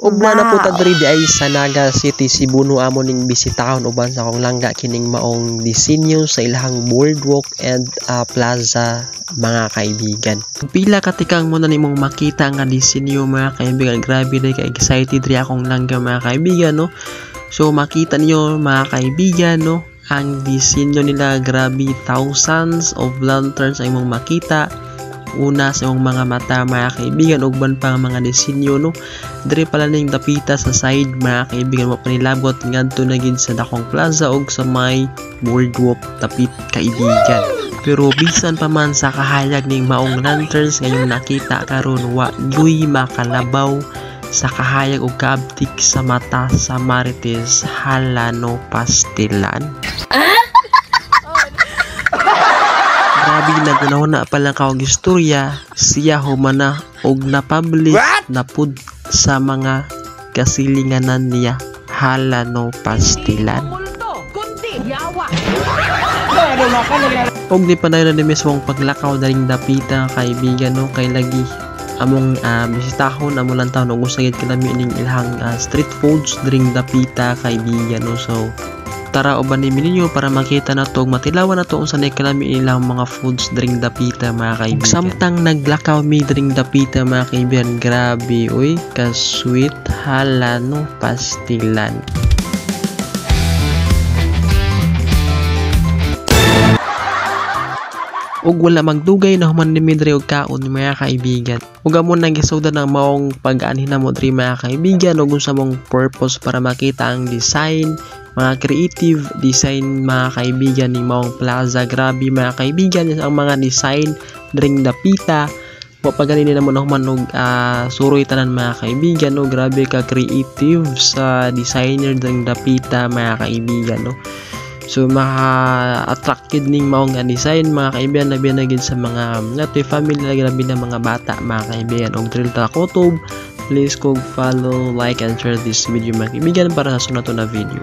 Ug na po ta diri di ay sa Naga City, Cebu no amo ning bisitahon uban sa akong langga kining maong disenyo sa ilahang boardwalk and plaza mga kaibigan. Pila ka tikang mo na nimong makita nga disenyo mga kaibigan. Grabe na ka excited ri akong langga mga kaibigan no. So makita niyo mga kaibigan no, ang disenyo nila, grabe, thousands of lanterns ay mong makita. Una sa imong mga mata mga kaibigan, ugban pa ang mga disenyo no. Dire pala ning dapita sa side mga kaibigan, mo panilabot ngadto na gid sa dakong plaza og sa may boardwalk tapit kaibigan. Pero bisan pa man sa kahayag ning maong lanterns ngayong nakita karon, wa luy makalabaw sa kahayag og kaabtik sa mata sa Marites Halano Pastilan. Grabe nagunahuna palang kaong istorya, siya humana og na-public na pud sa mga kasilinganan niya Halano Pastilan. Og di pa na mismong paglakaw daring dapita kaibigan no, kay lagi among bisitahon amo lang taon og usagid kinami ning ilhang street foods daring dapita kaibigan no. So tara uban ni ninyo para makita na to, matilawan na to kung saan kalami ilang mga foods drink dapita mga kaibigan. Samtang naglakaw mi drink dapita mga kaibigan, grabe uy, ka-sweet Halano Pastilan. Ug wala magdugay na human ni midre og kaon mga kaibigan. Ug amon nagisoda ng maong pag-anhin na mo diri mga kaibigan ug unsa mong purpose para makita ang design, mga creative design mga kaibigan ni maong plaza. Grabe mga kaibigan ang mga design dring dapita. Wa pa ganini na mo na human og suroy tanan mga kaibigan no. Grabe ka creative sa designer dring dapita mga kaibigan no. So maka-attracted ning maong design mga kaibigan, labi na gid sa mga natoy family, labi na mga bata mga kaibigan. Og drill ta kutob, please kog follow, like and share this video mga kaibigan para sa sunod na video.